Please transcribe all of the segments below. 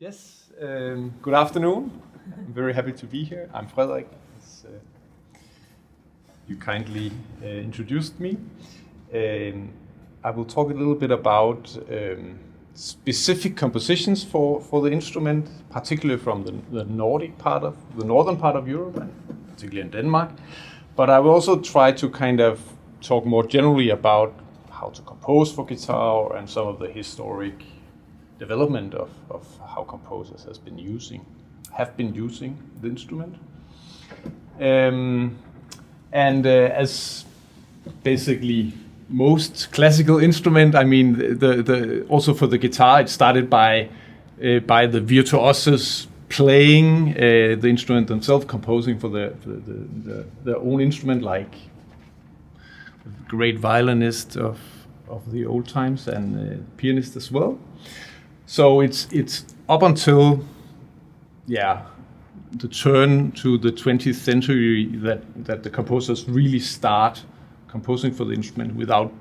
Yes, good afternoon. I'm very happy to be here. I'm Frederik. You kindly introduced me. I will talk a little bit about specific compositions for the instrument, particularly from the northern part of Europe, and particularly in Denmark. But I will also try to kind of talk more generally about how to compose for guitar and some of the historic development of how composers have been using the instrument. As basically most classical instrument, I mean, also for the guitar, it started by the virtuosos playing the instrument themselves, composing for their own instrument, like great violinist of the old times and pianist as well. So it's up until the turn to the 20th century that the composers really start composing for the instrument without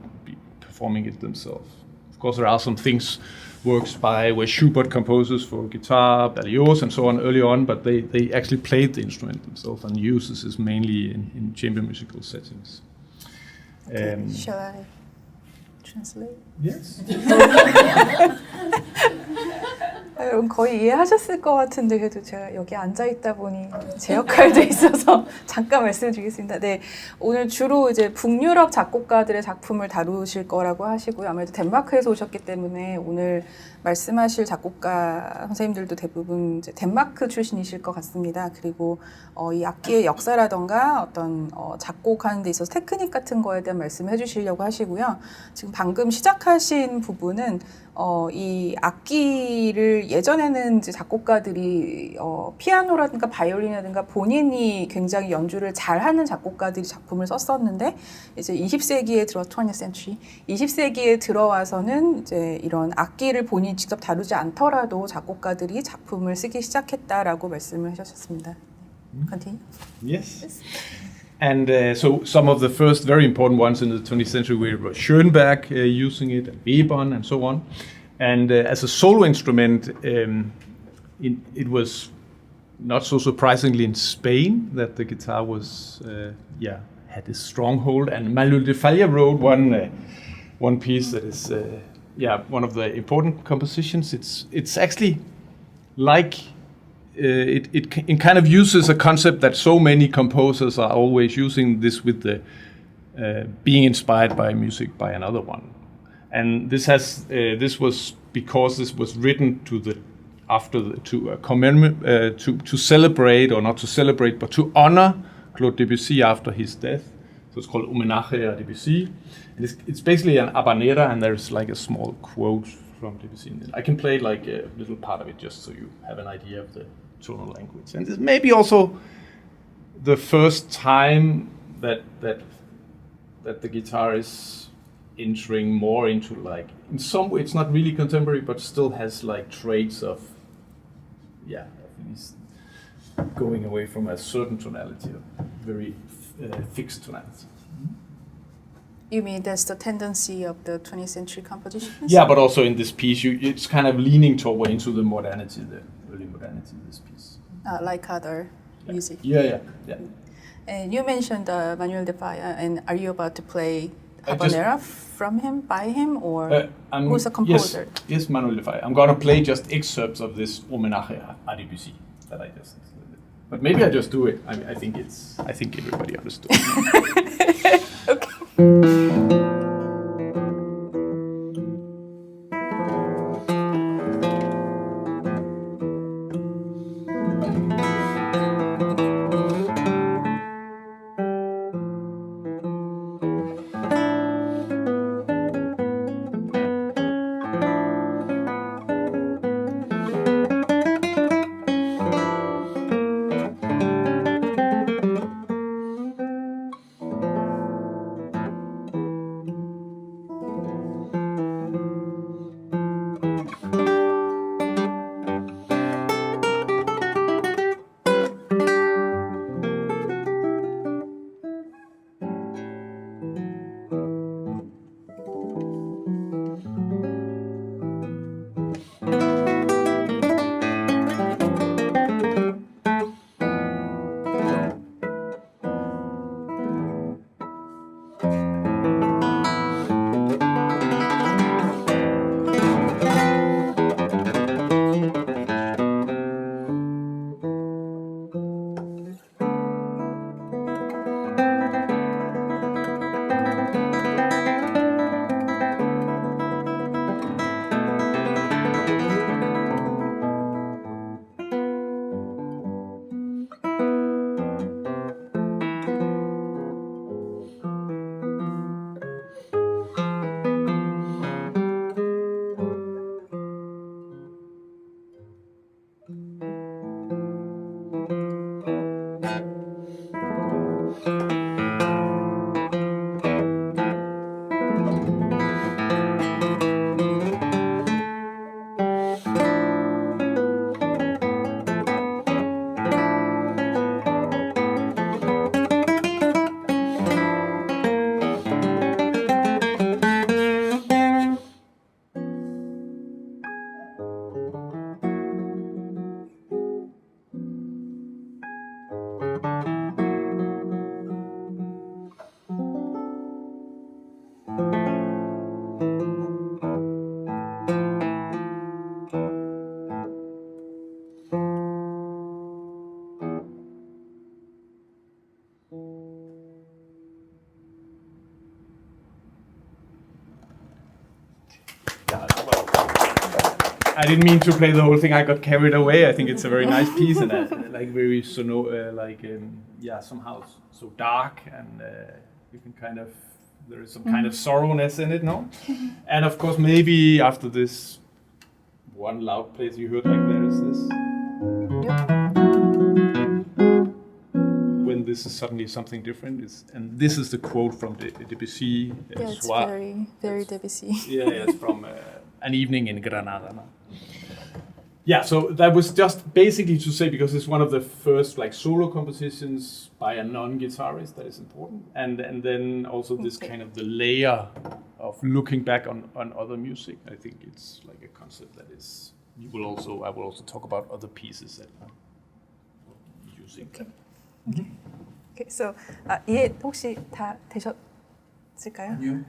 performing it themselves. Of course, there are some works where Schubert composes for guitar, Berlioz, and so on early on, but they actually played the instrument themselves and uses this mainly in chamber musical settings. Shall I translate? Yes. 여러분 거의 이해하셨을 것 같은데 그래도 제가 여기 앉아있다 보니 제 역할도 있어서 잠깐 말씀드리겠습니다. 네, 오늘 주로 이제 북유럽 작곡가들의 작품을 다루실 거라고 하시고요. 아무래도 덴마크에서 오셨기 때문에 오늘 말씀하실 작곡가 선생님들도 대부분 이제 덴마크 출신이실 것 같습니다. 그리고 이 악기의 역사라던가 어떤 작곡하는 데 있어서 테크닉 같은 거에 대한 말씀을 해주시려고 하시고요. 지금 방금 시작하신 부분은 이 악기를 예전에는 이제 작곡가들이 피아노라든가 바이올린이라든가 본인이 굉장히 연주를 잘하는 작곡가들이 작품을 썼었는데 이제 20세기에 20세기에 들어와서는 이제 이런 악기를 본인이 직접 다루지 않더라도 작곡가들이 작품을 쓰기 시작했다라고 말씀을 하셨습니다. Continue. Yes. And so some of the first very important ones in the 20th century were Schoenberg using it, and Webern, and so on. And as a solo instrument, it was not so surprisingly in Spain that the guitar was, had a stronghold. And Manuel de Falla wrote one piece that is, one of the important compositions. It's actually like. It kind of uses a concept that so many composers are always using, this with the being inspired by music by another one, and this was because this was written to celebrate, or not to celebrate, but to honor Claude Debussy after his death. So it's called Hommage à Debussy. And it's basically an habanera, and there's like a small quote from Debussy. I can play like a little part of it just so you have an idea of the tonal language. And this may be also the first time that the guitar is entering more into, like, in some way it's not really contemporary, but still has like traits of at least going away from a certain tonality, a very fixed tonality. You mean that's the tendency of the 20th century compositions? Yeah, but also in this piece, it's kind of leaning toward into the modernity, the early modernity in this piece. Like other music. Yeah. And you mentioned Manuel de Falla, and are you about to play habanera from him, by him, or who's the composer? Yes, Manuel de Falla. I'm going to play just excerpts of this Hommage à Debussy that I just. But maybe I just do it. I think everybody understood. Okay. I didn't mean to play the whole thing. I got carried away. I think it's a very nice piece and like very somehow so dark and you can kind of there is some kind of sorrowness in it, no? And of course, maybe after this one loud place you heard, like there is this. When this is suddenly something different, and this is the quote from Debussy. Yeah, it's very, very Debussy. Yeah, it's from An Evening in Granada. No? Yeah, so that was just basically to say, because it's one of the first like solo compositions by a non-guitarist that is important, and then also this kind of the layer of looking back on other music. I think it's like a concept that is. I will also talk about other pieces that are using. Okay. Okay, so 이해 혹시 다 되셨을까요? 아니요.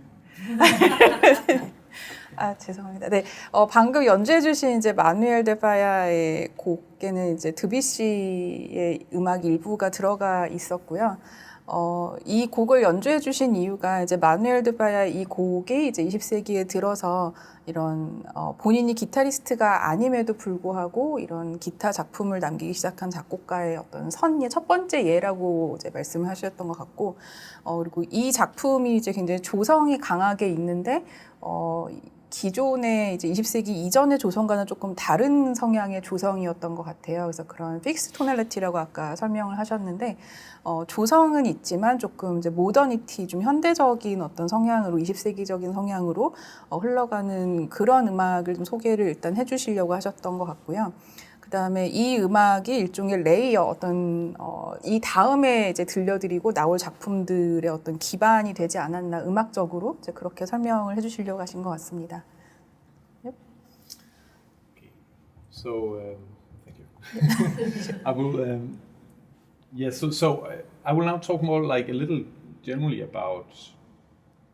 아 죄송합니다. 네, 방금 연주해주신 이제 마누엘 데 파야의 곡에는 이제 드뷔시의 음악 일부가 들어가 있었고요. 이 곡을 연주해주신 이유가 이제 마누엘 데 파야의 이 곡이 이제 20세기에 들어서 이런 본인이 기타리스트가 아님에도 불구하고 이런 기타 작품을 남기기 시작한 작곡가의 어떤 선의 첫 번째 예라고 이제 말씀을 하셨던 것 같고, 그리고 이 작품이 이제 굉장히 조성이 강하게 있는데 기존의 이제 20세기 이전의 조성과는 조금 다른 성향의 조성이었던 것 같아요. 그래서 그런 픽스 토널리티라고 아까 설명을 하셨는데, 조성은 있지만 조금 이제 모더니티, 좀 현대적인 어떤 성향으로, 20세기적인 성향으로 흘러가는 그런 음악을 좀 소개를 일단 해주시려고 하셨던 것 같고요. 그 다음에 이 음악이 일종의 레이어, 어떤 이 다음에 이제 들려드리고 나올 작품들의 어떤 기반이 되지 않았나, 음악적으로 이제 그렇게 설명을 해주시려고 하신 것 같습니다. Yep. Okay. So thank you. I will. Yes. So I will now talk more like a little generally about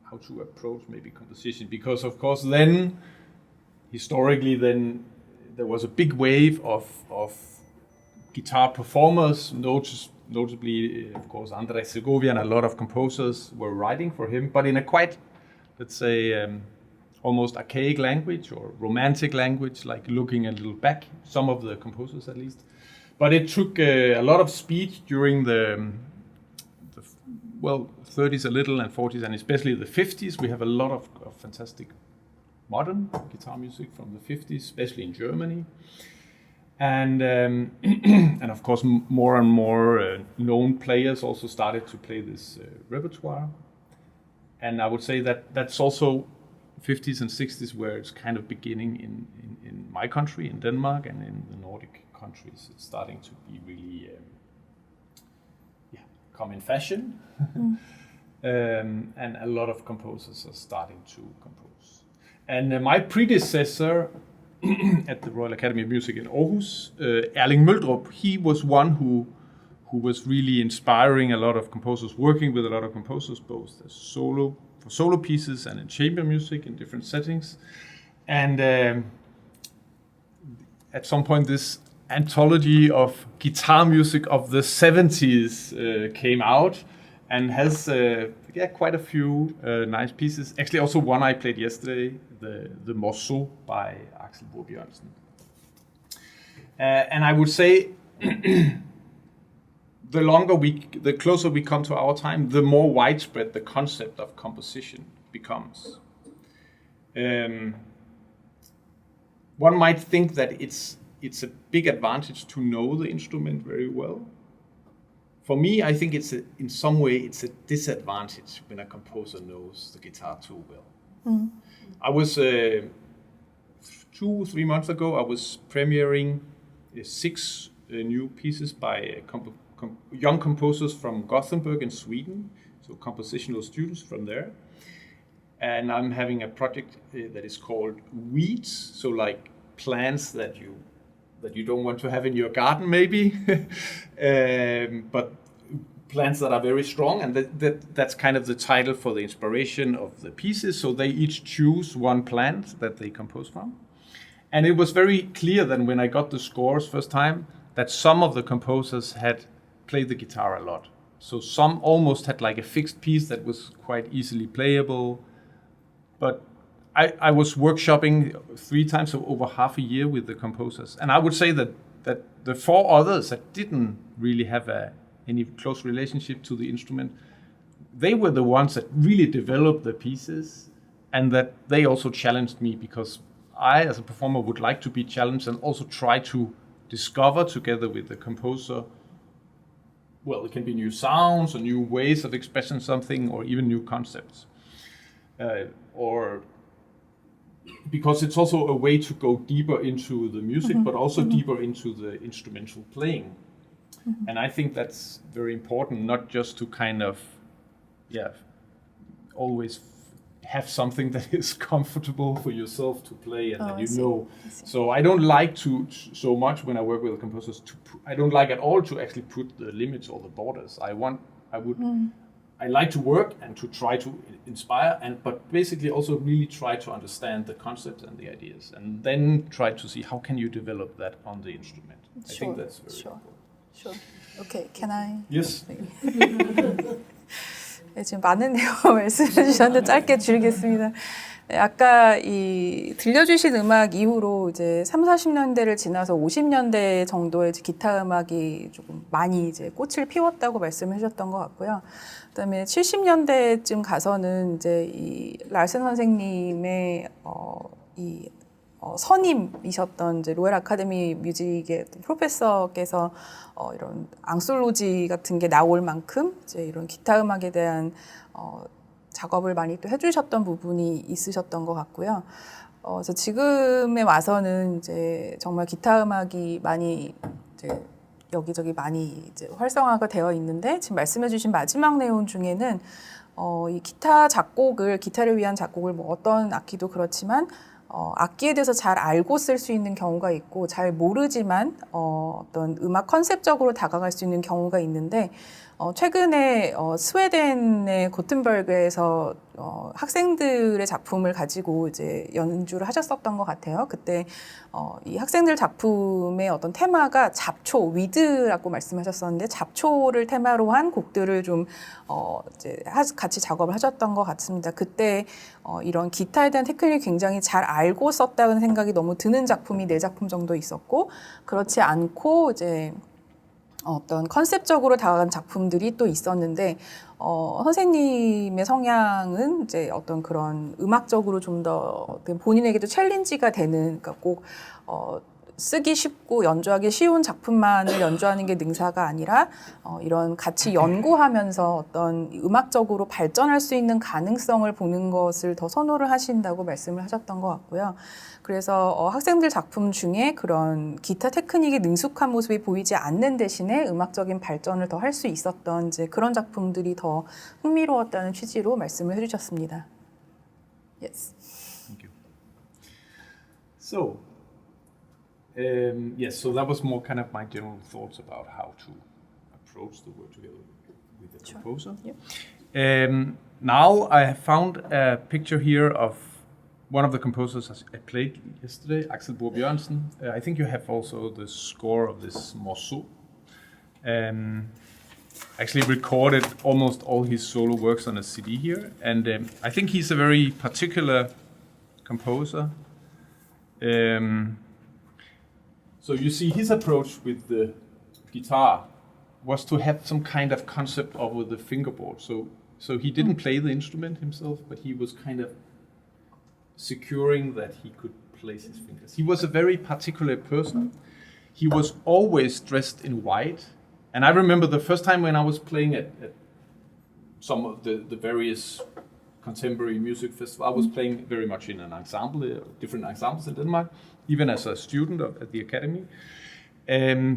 how to approach maybe composition, because of course then historically then. There was a big wave of guitar performers, notably, of course, Andrés Segovia, and a lot of composers were writing for him, but in a quite, let's say, almost archaic language or romantic language, like looking a little back, some of the composers at least. But it took a lot of speed during the 30s a little and 40s, and especially the 50s. We have a lot of fantastic modern guitar music from the 50s, especially in Germany, and and of course more and more known players also started to play this repertoire. And I would say that that's also 50s and 60s where it's kind of beginning in my country, in Denmark, and in the Nordic countries. It's starting to be really come in fashion, and a lot of composers are starting to compose. And my predecessor at the Royal Academy of Music in Aarhus, Erling Møldrup, he was one who was really inspiring a lot of composers, working with a lot of composers, both as for solo pieces and in chamber music in different settings. And at some point, this anthology of guitar music of the 70s came out, and has quite a few nice pieces. Actually, also one I played yesterday, the Morceau by Axel Borbjørnsen. And I would say the closer we come to our time, the more widespread the concept of composition becomes. One might think that it's a big advantage to know the instrument very well. For me, I think in some way it's a disadvantage when a composer knows the guitar too well. Mm. I was 2-3 months ago. I was premiering 6 new pieces by young composers from Gothenburg in Sweden, so compositional students from there. And I'm having a project that is called Weeds, so like plants that you don't want to have in your garden, maybe, but plants that are very strong, and that's kind of the title for the inspiration of the pieces. So they each choose one plant that they compose from. And it was very clear then when I got the scores first time that some of the composers had played the guitar a lot. So some almost had like a fixed piece that was quite easily playable, but I was workshopping 3 times, so over half a year with the composers. And I would say that the 4 others that didn't really have any close relationship to the instrument, they were the ones that really developed the pieces, and that they also challenged me, because I, as a performer, would like to be challenged and also try to discover together with the composer, well, it can be new sounds or new ways of expressing something, or even new concepts. Or because it's also a way to go deeper into the music, but also deeper into the instrumental playing. And I think that's very important, not just to kind of, always have something that is comfortable for yourself to play and that you know. So I don't like to, so much when I work with composers, I don't like at all to actually put the limits or the borders. I like to work and to try to inspire, but basically also really try to understand the concepts and the ideas, and then try to see how can you develop that on the instrument. I think that's very important. Sure. Okay, can I? Yes. 네, 지금 많은 내용 말씀해 주셨는데 짧게 줄이겠습니다. 네, 아까 이 들려주신 음악 이후로 이제 30-40년대를 지나서 50년대 정도의 기타 음악이 조금 많이 이제 꽃을 피웠다고 말씀을 해주셨던 것 같고요. 그다음에 70년대쯤 가서는 이제 이 랄센 선생님의 선임이셨던 이제 로열 아카데미 뮤직의 프로페서께서 이런 앙솔로지 같은 게 나올 만큼 이제 이런 기타 음악에 대한 작업을 많이 또 해주셨던 부분이 있으셨던 것 같고요. 그래서 지금에 와서는 이제 정말 기타 음악이 많이 이제 여기저기 많이 이제 활성화가 되어 있는데, 지금 말씀해주신 마지막 내용 중에는 이 기타를 위한 작곡을 뭐 어떤 악기도 그렇지만 악기에 대해서 잘 알고 쓸 수 있는 경우가 있고, 잘 모르지만 어떤 음악 컨셉적으로 다가갈 수 있는 경우가 있는데, 최근에 스웨덴의 고텐버그에서 학생들의 작품을 가지고 이제 연주를 하셨었던 것 같아요. 그때 이 학생들 작품의 어떤 테마가 잡초, 위드라고 말씀하셨었는데, 잡초를 테마로 한 곡들을 좀 이제 같이 작업을 하셨던 것 같습니다. 그때 이런 기타에 대한 테크닉을 굉장히 잘 알고 썼다는 생각이 너무 드는 작품이 4작품 정도 있었고, 그렇지 않고 이제 어떤 컨셉적으로 다가간 작품들이 또 있었는데, 선생님의 성향은 이제 어떤 그런 음악적으로 좀 더 본인에게도 챌린지가 되는, 그러니까 꼭 쓰기 쉽고 연주하기 쉬운 작품만을 연주하는 게 능사가 아니라 이런 같이 연구하면서 어떤 음악적으로 발전할 수 있는 가능성을 보는 것을 더 선호를 하신다고 말씀을 하셨던 것 같고요. 그래서 학생들 작품 중에 그런 기타 테크닉의 능숙한 모습이 보이지 않는 대신에 음악적인 발전을 더 할 수 있었던 이제 그런 작품들이 더 흥미로웠다는 취지로 말씀을 해주셨습니다. Yes. Thank you. So, yes, so that was more kind of my general thoughts about how to approach the work together with the composer. Yep. Now I have found a picture here of one of the composers I played yesterday, Axel Bo Bjørnsen. I think you have also the score of this morceau. Actually recorded almost all his solo works on a CD here, and I think he's a very particular composer. So you see his approach with the guitar was to have some kind of concept over the fingerboard. So he didn't play the instrument himself, but he was kind of securing that he could place his fingers. He was a very particular person. He was always dressed in white. And I remember the first time when I was playing at some of the various contemporary music festivals, I was playing very much in an ensemble, different ensembles in Denmark, even as a student at the academy.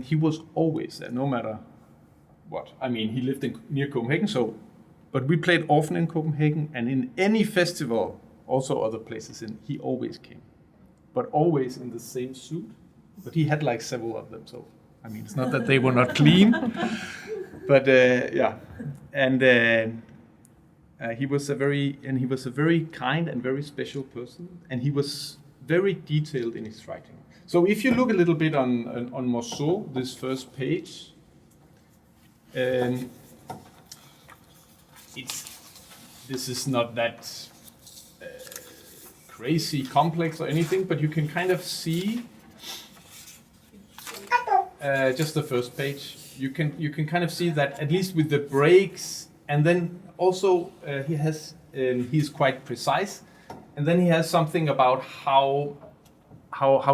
He was always there, no matter what. I mean, he lived near Copenhagen, but we played often in Copenhagen, and in any festival, also other places, he always came, but always in the same suit. But he had like several of them, so I mean, it's not that they were not clean, but yeah. And he was a very kind and very special person, and he was very detailed in his writing. So if you look a little bit on Morceau, this first page, this is not that crazy complex or anything, but you can kind of see just the first page. You can kind of see that at least with the breaks, and then also he's quite precise, and then he has something about how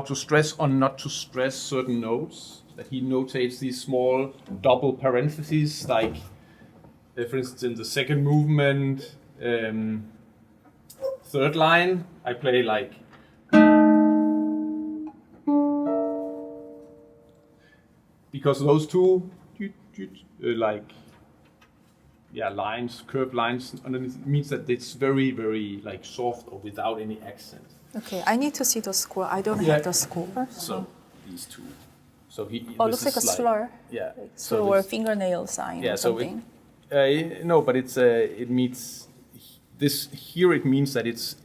to stress or not to stress certain notes. That he notates these small double parentheses, like for instance in the second movement, third line, I play like because those two lines, curved lines underneath, means that it's very, very like soft or without any accent. Okay, I need to see the score. I don't have the score. So these two. So he. Oh, looks like a slur. Yeah. So or fingernail sign. Yeah. Or something. No, but it means this here. It means that it's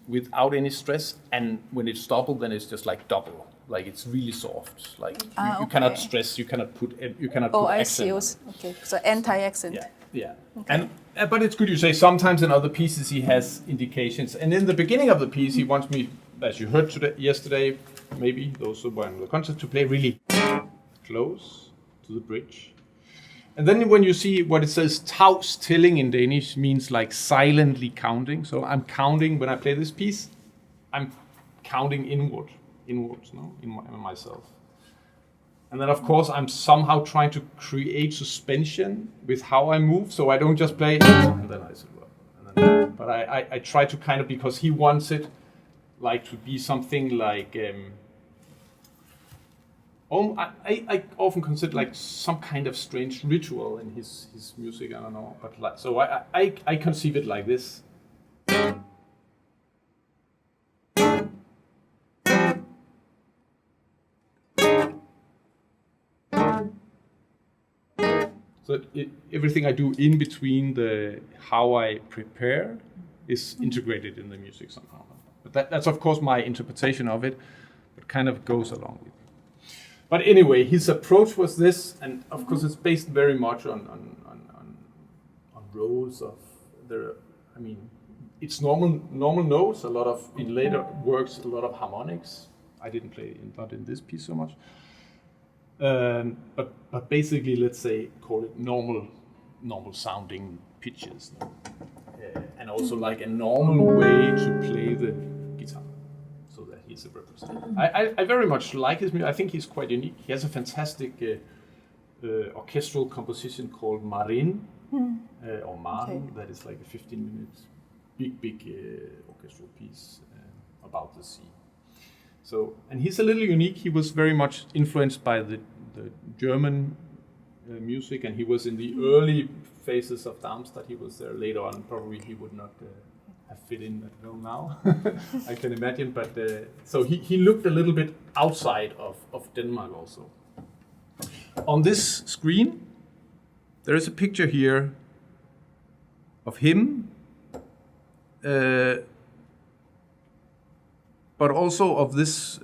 without any stress, and when it's double, then it's just like double. Like it's really soft. Like you cannot stress. You cannot put. Oh, put I accent. see. Okay, so anti-accent. Yeah. Okay. And but it's good you say. Sometimes in other pieces he has indications, and in the beginning of the piece he wants me, as you heard yesterday, maybe those who were in the concert, to play really close to the bridge. And then when you see what it says, tavstilling in Danish means like silently counting. So I'm counting when I play this piece. I'm counting inwards, in myself. And then, of course, I'm somehow trying to create suspension with how I move, so I don't just play and then I sit well. But I try to kind of, because he wants it like to be something like, I often consider like some kind of strange ritual in his music. I don't know, but like, so I conceive it like this. So everything I do in between how I prepare is integrated in the music somehow. But that's of course my interpretation of it, but kind of goes along with it. But anyway, his approach was this, and of course it's based very much on roles of the. I mean, it's normal notes. A lot of in later works, a lot of harmonics. I didn't play not in this piece so much. But basically, let's say, call it normal sounding pitches, and also like a normal way to play the guitar, so that he's a representative. I very much like his music. I think he's quite unique. He has a fantastic orchestral composition called Marin, or Maren, that is like a 15-minute big orchestral piece about the sea. So, and he's a little unique. He was very much influenced by the German music, and he was in the early phases of Darmstadt. He was there later on. Probably he would not have fit in that well now, I can imagine. But so he looked a little bit outside of Denmark also. On this screen, there is a picture here of him, but also of this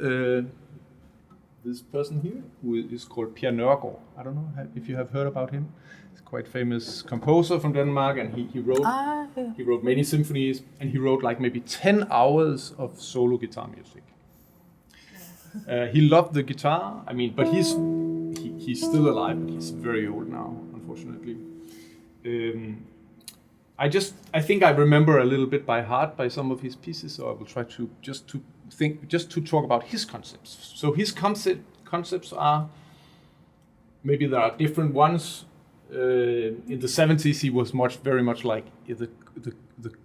person here, who is called Per Nørgaard. I don't know if you have heard about him. He's a quite famous composer from Denmark, and he wrote many symphonies, and he wrote like maybe 10 hours of solo guitar music. He loved the guitar. I mean, but he's still alive, but he's very old now, unfortunately. I think I remember a little bit by heart by some of his pieces, so I will try to just to talk about his concepts. So his concepts are, maybe there are different ones. In the 70s, he was very much like the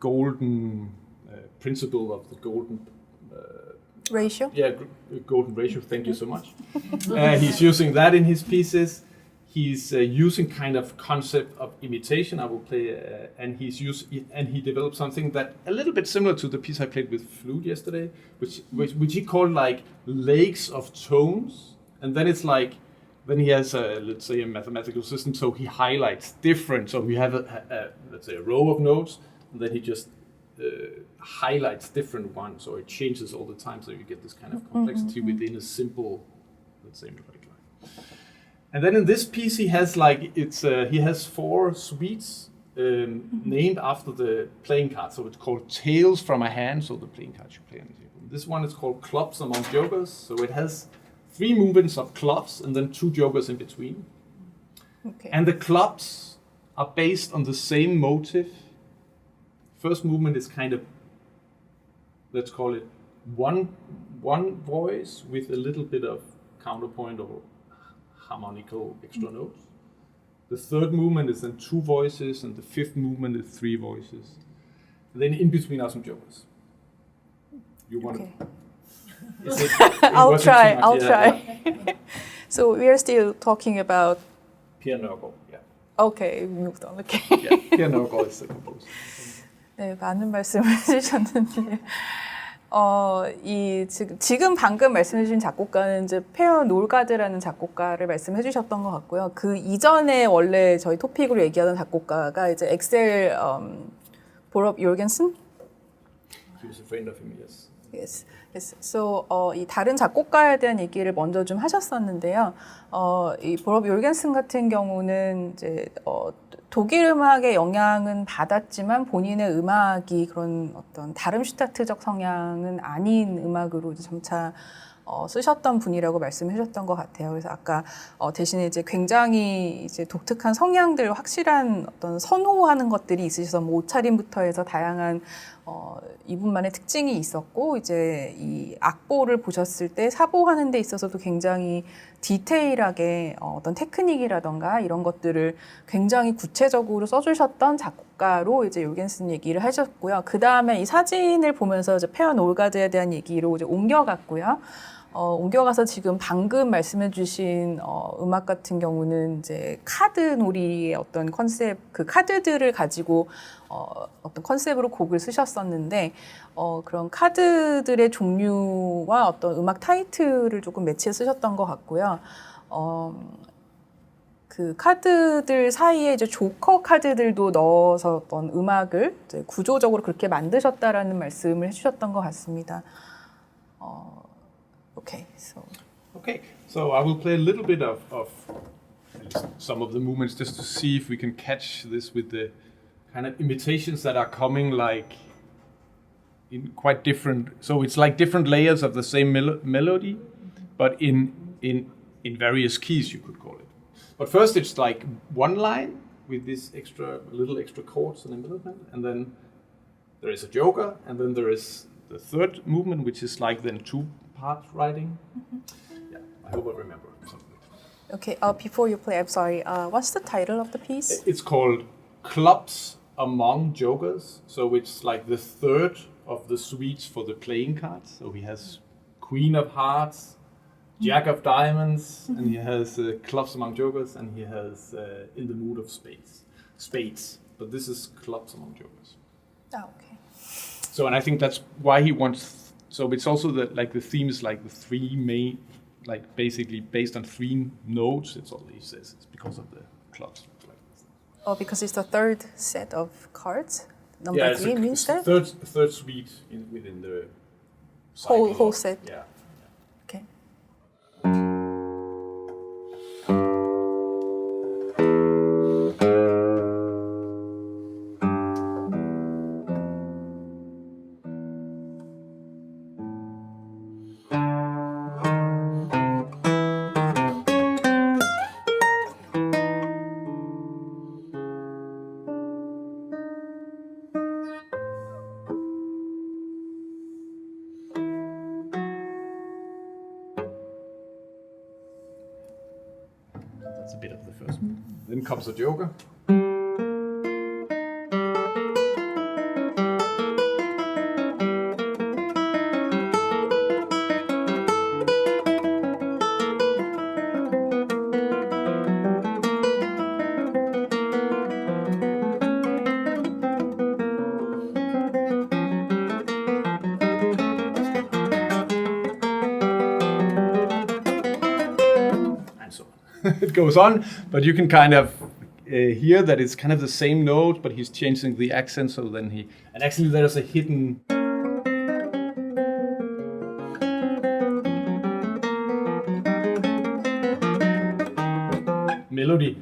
golden principle of the golden ratio. Yeah, golden ratio. Thank you so much. He's using that in his pieces. He's using kind of concept of imitation. I will play, and he developed something that a little bit similar to the piece I played with flute yesterday, which he called like lakes of tones. And then it's like, then he has let's say a mathematical system, so he highlights different. So we have let's say a row of notes, and then he just highlights different ones, or it changes all the time, so you get this kind of complexity within a simple, let's say, melodic line. And then in this piece, he has like he has 4 suites named after the playing card. So it's called Tales from a Hand, so the playing cards you play on the table. This one is called Clubs Among Jokers, so it has 3 movements of clubs and then 2 jokers in between. Okay. And the clubs are based on the same motive. First movement is kind of, let's call it one voice with a little bit of counterpoint or harmonical extra notes. The third movement is then 2 voices, and the 5th movement is 3 voices. And then in between are some jokers. You want Okay. I'll try. Yeah. So we are still talking about. Per Nørgaard, yeah. Okay, we moved on. Okay. Yeah, Per Nørgaard is the composer. 네, 많은 말씀을 해주셨는데, 지금 방금 말씀해주신 작곡가는 이제 페어 놀가드라는 작곡가를 말씀해주셨던 것 같고요. 그 이전에 원래 저희 토픽으로 얘기하던 작곡가가 이제 엑셀 보럽 요르겐슨? He was a friend of him, yes. Yes. Yes. So, 이 다른 작곡가에 대한 얘기를 먼저 좀 하셨었는데요. 이 보럽 요르겐슨 같은 경우는 이제 독일 음악의 영향은 받았지만 본인의 음악이 그런 어떤 다름슈타트적 성향은 아닌 음악으로 이제 점차 쓰셨던 분이라고 말씀하셨던 것 같아요. 그래서 아까 대신에 이제 굉장히 이제 독특한 성향들, 확실한 어떤 선호하는 것들이 있으셔서 뭐 옷차림부터 해서 다양한 이분만의 특징이 있었고, 이제 이 악보를 보셨을 때 사보하는 데 있어서도 굉장히 디테일하게 어떤 테크닉이라던가 이런 것들을 굉장히 구체적으로 써주셨던 작곡가로 이제 요르겐슨 얘기를 하셨고요. 그 다음에 이 사진을 보면서 이제 페어 놀가드에 대한 얘기로 이제 옮겨갔고요. 옮겨가서 지금 방금 말씀해주신 음악 같은 경우는 이제 카드 놀이의 어떤 컨셉, 그 카드들을 가지고 어떤 컨셉으로 곡을 쓰셨었는데, 그런 카드들의 종류와 어떤 음악 타이틀을 조금 매치해 쓰셨던 것 같고요. 그 카드들 사이에 이제 조커 카드들도 넣어서 어떤 음악을 이제 구조적으로 그렇게 만드셨다라는 말씀을 해주셨던 것 같습니다. Okay, so I will play a little bit of some of the movements just to see if we can catch this with the kind of imitations that are coming like in quite different. So it's like different layers of the same melody, but in various keys, you could call it. But first, it's like one line with this little extra chords in the middle, and then there is a joker, and then there is the third movement, which is like then 2-part writing. Yeah, I hope I remember some of it. Okay, before you play, I'm sorry, what's the title of the piece? It's called Clubs Among Jokers. So it's like the third of the suites for the playing cards. So he has Queen of Hearts, Jack of Diamonds, and he has Clubs Among Jokers, and he has In the Mood of Spades. But this is Clubs Among Jokers. Oh, okay. So, and I think that's why he wants. So it's also that like the theme is like the 3 main, like basically based on 3 notes. It's all he says. It's because of the clubs. Oh, because it's the third set of cards. Number 3 means that? Third suite within the whole set. Yeah. Okay. That's a bit of the first one. Then comes the joker. It goes on, but you can kind of hear that it's kind of the same note, but he's changing the accent. So then and actually there's a hidden melody.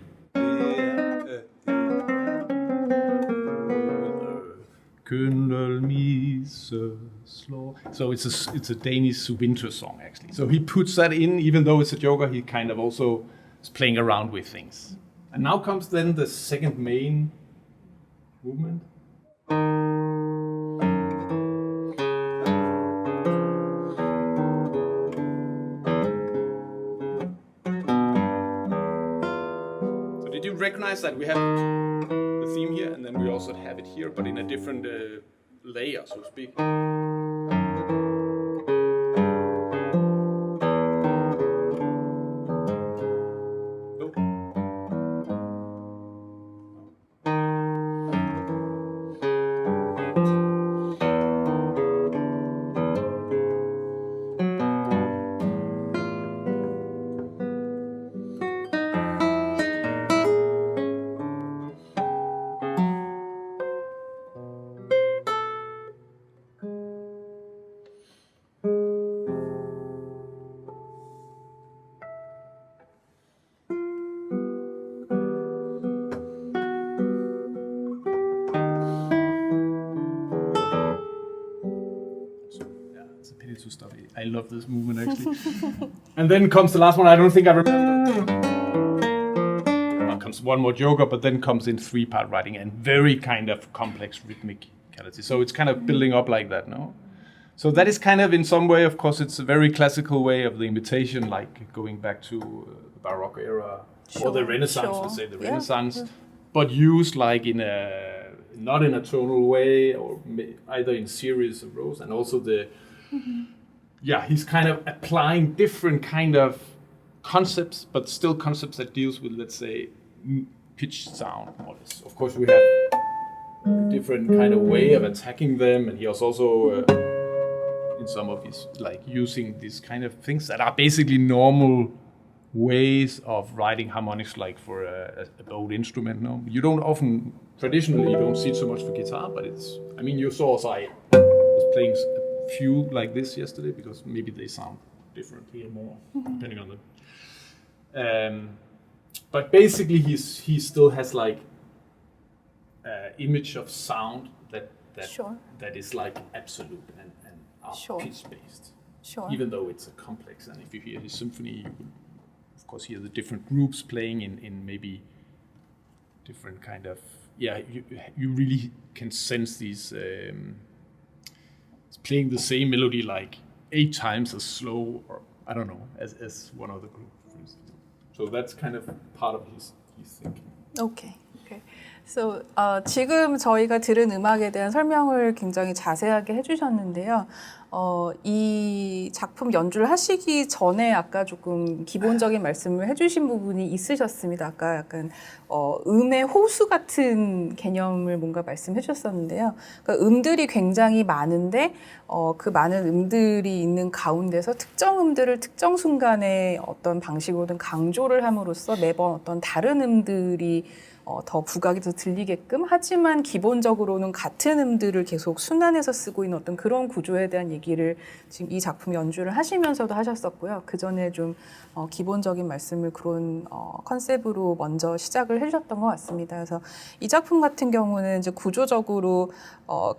Kønner mig så slå. So it's a Danish winter song actually. So he puts that in, even though it's a joker, he kind of also is playing around with things. And now comes then the second main movement. So did you recognize that we have the theme here, and then we also have it here, but in a different layer, so to speak? To stop it. I love this movement actually. And then comes the last one. I don't think I remember. Now comes one more joker, but then comes in 3-part writing and very kind of complex rhythmicality. So it's kind of building up like that, no? So that is kind of in some way, of course, it's a very classical way of the imitation, like going back to the Baroque era or the Renaissance, let's say the Renaissance, but used like in a not in a tonal way or either in series of rows, and also the he's kind of applying different kind of concepts, but still concepts that deals with, let's say, pitched sound. Of course, we have a different kind of way of attacking them, and he was also in some of his like using these kind of things that are basically normal ways of writing harmonics, like for a bowed instrument. No, you don't often traditionally you don't see it so much for guitar, but it's. I mean, you saw us. I was playing few like this yesterday because maybe they sound different here more depending on them. But basically, he still has like image of sound that is like absolute and pitch based. Sure. Even though it's a complex, and if you hear his symphony, you will of course hear the different groups playing in maybe different kind of You really can sense these. Playing the same melody like 8 times as slow, or I don't know, as one other group, for instance. So that's kind of part of his thinking. Okay. So, 지금 저희가 들은 음악에 대한 설명을 굉장히 자세하게 해주셨는데요. 이 작품 연주를 하시기 전에 아까 조금 기본적인 말씀을 해주신 부분이 있으셨습니다. 아까 약간 음의 호수 같은 개념을 뭔가 말씀해 주셨었는데요. 그러니까 음들이 굉장히 많은데 그 많은 음들이 있는 가운데서 특정 음들을 특정 순간에 어떤 방식으로든 강조를 함으로써 매번 어떤 다른 음들이 더 부각이 더 들리게끔, 하지만 기본적으로는 같은 음들을 계속 순환해서 쓰고 있는 어떤 그런 구조에 대한 얘기를 지금 이 작품 연주를 하시면서도 하셨었고요. 그 전에 좀 기본적인 말씀을 그런 컨셉으로 먼저 시작을 해주셨던 것 같습니다. 그래서 이 작품 같은 경우는 이제 구조적으로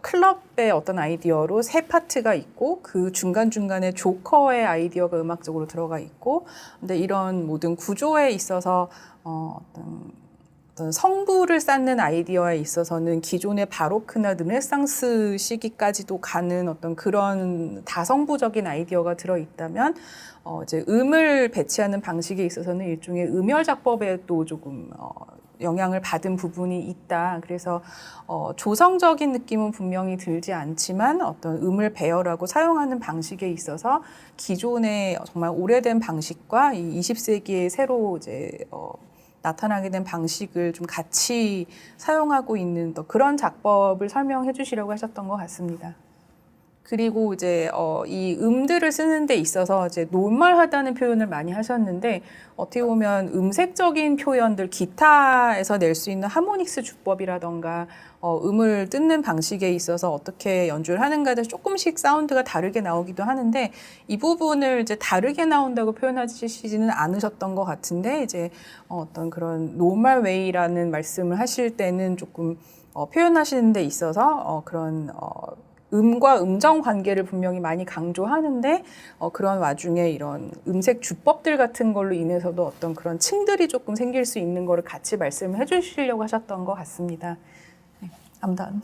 클럽의 어떤 아이디어로 3파트가 있고 그 중간중간에 조커의 아이디어가 음악적으로 들어가 있고, 근데 이런 모든 구조에 있어서 어떤 성부를 쌓는 아이디어에 있어서는 기존의 바로크나 르네상스 시기까지도 가는 어떤 그런 다성부적인 아이디어가 들어있다면 이제 음을 배치하는 방식에 있어서는 일종의 음열 작법에도 조금 영향을 받은 부분이 있다. 그래서 조성적인 느낌은 분명히 들지 않지만 어떤 음을 배열하고 사용하는 방식에 있어서 기존의 정말 오래된 방식과 이 20세기에 새로 이제 나타나게 된 방식을 좀 같이 사용하고 있는 또 그런 작법을 설명해 주시려고 하셨던 것 같습니다. 그리고 이제 이 음들을 쓰는 데 있어서 이제 노멀하다는 표현을 많이 하셨는데, 어떻게 보면 음색적인 표현들, 기타에서 낼 수 있는 하모닉스 주법이라던가 음을 뜯는 방식에 있어서 어떻게 연주를 하는가에 대해서 조금씩 사운드가 다르게 나오기도 하는데, 이 부분을 이제 다르게 나온다고 표현하시지는 않으셨던 것 같은데, 이제 어떤 그런 노멀 웨이라는 말씀을 하실 때는 조금 표현하시는 데 있어서 그런 음과 음정 관계를 분명히 많이 강조하는데 그런 와중에 이런 음색 주법들 같은 걸로 인해서도 어떤 그런 층들이 조금 생길 수 있는 거를 같이 말씀을 해주시려고 하셨던 것 같습니다. 네, I'm done.